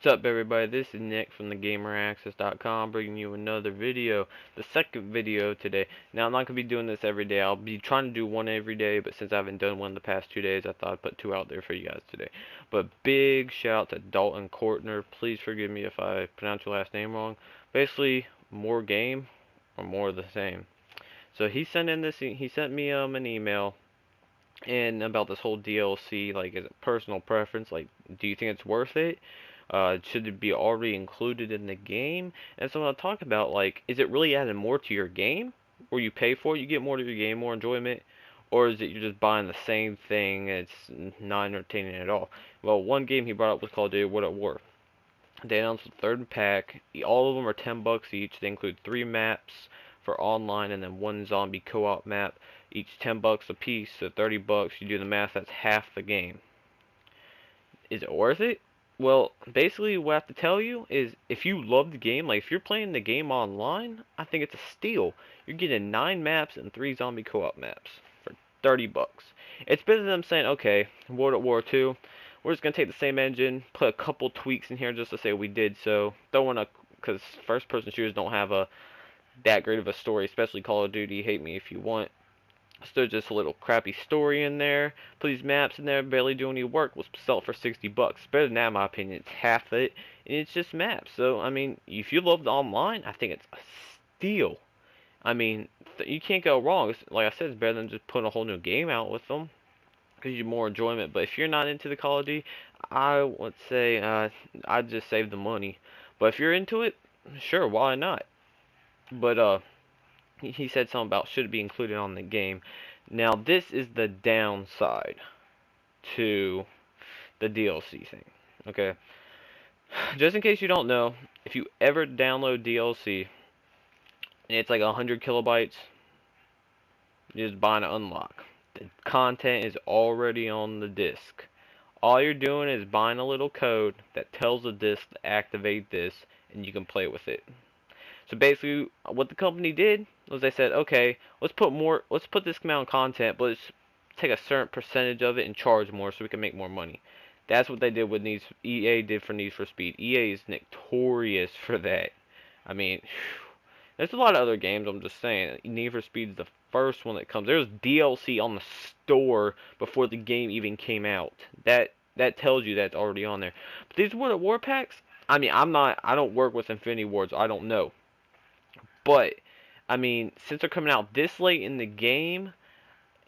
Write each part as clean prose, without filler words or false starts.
What's up, everybody? This is Nick from thegameraccess.com bringing you another video, the second video today. Now, I'm not going to be doing this every day. I'll be trying to do one every day, but since I haven't done one the past 2 days, I thought I'd put two out there for you guys today. But big shout out to Dalton Kortner. Please forgive me if I pronounce your last name wrong. Basically, more game or more of the same. So he sent me an email and about this whole DLC, like, is it personal preference? Like, do you think it's worth it? Should it be already included in the game? And so I'll talk about, like, is it really adding more to your game? Where you pay for it, you get more to your game, more enjoyment? Or is it you're just buying the same thing, and it's not entertaining at all? Well, one game he brought up was called World at War. They announced the third pack. All of them are $10 each. They include 3 maps for online and then 1 zombie co-op map. Each $10 a piece, so $30. You do the math, that's half the game. Is it worth it? Well, basically what I have to tell you is if you love the game, like if you're playing the game online, I think it's a steal. You're getting 9 maps and 3 zombie co-op maps for $30. It's better than them saying, okay, World at War 2, we're just going to take the same engine, put a couple tweaks in here just to say we did so. Don't want to, because first-person shooters don't have that great of a story, especially Call of Duty, hate me if you want. So there's just a little crappy story in there. Put these maps in there, barely do any work. We'll sell it for $60. Better than that, in my opinion. It's half it, and it's just maps. So, I mean, if you love the online, I think it's a steal. I mean, you can't go wrong. Like I said, it's better than just putting a whole new game out with them. Gives you more enjoyment. But if you're not into the Call of Duty, I would say I'd just save the money. But if you're into it, sure, why not? But he said something about should it be included on the game. Now, this is the downside to the DLC thing. Okay, just in case you don't know, if you ever download DLC and it's like 100 kilobytes, you're just buying an unlock. The content is already on the disc. All you're doing is buying a little code that tells the disc to activate this, and you can play with it. So basically, what the company did was they said, okay, let's put this amount of content, but let's take a certain percentage of it and charge more so we can make more money. That's what they did with EA did for Need for Speed. EA is notorious for that. I mean, there's a lot of other games, I'm just saying. Need for Speed is the first one that comes. There was DLC on the store before the game even came out. That tells you that's already on there. But these World at War packs, I mean, I don't work with Infinity Ward, so I don't know. But, I mean, since they're coming out this late in the game,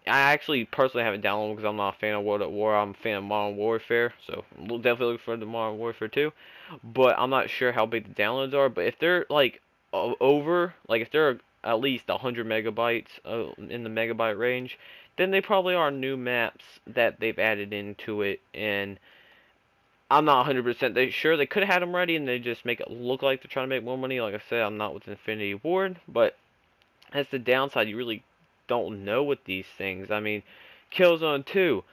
I actually personally haven't downloaded because I'm not a fan of World at War. I'm a fan of Modern Warfare, so I'm definitely looking for the Modern Warfare 2. But I'm not sure how big the downloads are. But if they're, like, if they're at least 100 megabytes in the megabyte range, then they probably are new maps that they've added into it. And I'm not 100% sure. They could have had them ready and they just make it look like they're trying to make more money. Like I said, I'm not with Infinity Ward, but that's the downside. You really don't know with these things. I mean, Killzone 2,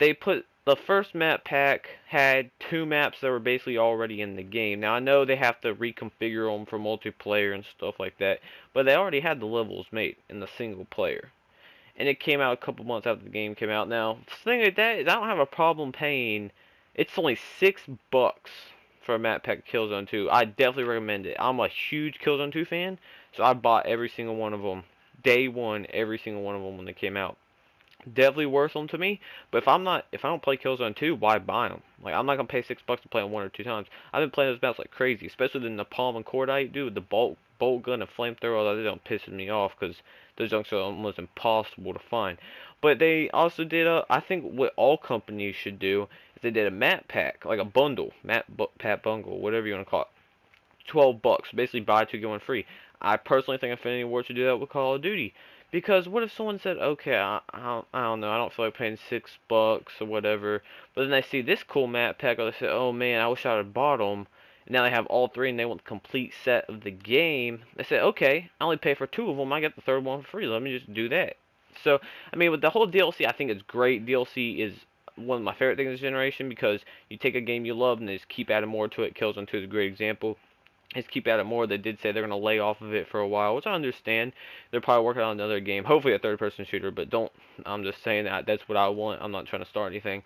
they put the first map pack had 2 maps that were basically already in the game. Now I know they have to reconfigure them for multiplayer and stuff like that, but they already had the levels made in the single player. And it came out a couple months after the game came out. Now, the thing like that is I don't have a problem paying. It's only $6 for a map pack Killzone 2. I definitely recommend it. I'm a huge Killzone 2 fan, so I bought every single one of them. Day one, every single one of them when they came out. Definitely worth them to me. But if I don't play Killzone 2, why buy them? Like, I'm not gonna pay $6 to play them 1 or 2 times. I've been playing those maps like crazy, especially the Napalm and Cordite, dude. The bolt gun and flamethrower, that don't piss me off because those junks are almost impossible to find. But they also did I think what all companies should do is they did a map pack, like a bundle, map pack bundle, whatever you want to call it. $12, basically buy 2 get 1 free. I personally think Infinity Ward should do that with Call of Duty. Because what if someone said, okay, I don't know, I don't feel like paying $6 or whatever, but then they see this cool map pack, or they say, oh man, I wish I would have bought them, and now they have all 3 and they want the complete set of the game. They say, okay, I only pay for 2 of them, I get the third one for free, let me just do that. So, I mean, with the whole DLC, I think it's great. DLC is one of my favorite things this generation because you take a game you love and they just keep adding more to it. Killzone 2 is a great example. Just keep at it more. They did say they're going to lay off of it for a while, which I understand. They're probably working on another game, hopefully a third-person shooter, but I'm just saying that's what I want. I'm not trying to start anything.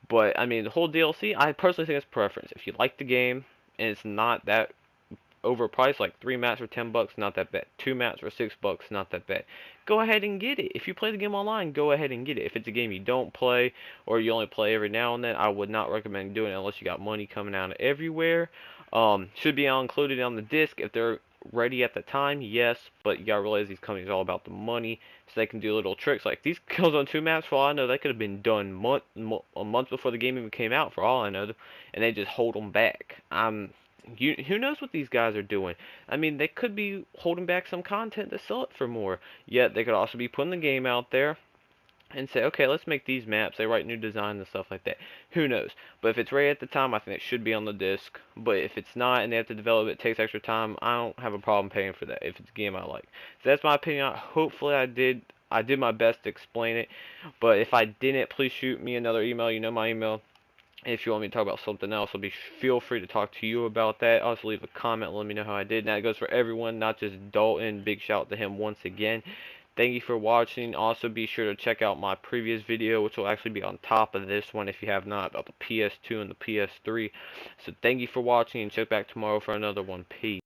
But, I mean, the whole DLC, I personally think it's preference. If you like the game, and it's not that overpriced. Like 3 mats for $10, not that bad. 2 mats for $6, not that bad. Go ahead and get it. If you play the game online, go ahead and get it. If it's a game you don't play or you only play every now and then, I would not recommend doing it unless you got money coming out of everywhere. Should be all included on the disc if they're ready at the time, yes, but you gotta realize these companies are all about the money, so they can do little tricks like these kills on 2 maps. For all I know, they could have been done a month before the game even came out. For all I know, and they just hold them back. Who knows what these guys are doing? I mean, they could be holding back some content to sell it for more. Yet they could also be putting the game out there and say, okay, let's make these maps. They write new designs and stuff like that. Who knows? But if it's ready at the time, I think it should be on the disc. But if it's not and they have to develop it, it takes extra time, I don't have a problem paying for that if it's a game I like. So that's my opinion. Hopefully I did my best to explain it. But if I didn't, please shoot me another email. You know my email. If you want me to talk about something else, feel free to talk to you about that. Also leave a comment, let me know how I did. Now it goes for everyone, not just Dalton. Big shout out to him once again. Thank you for watching. Also be sure to check out my previous video, which will actually be on top of this one if you have not, about the PS2 and the PS3. So thank you for watching, and check back tomorrow for another one. Peace.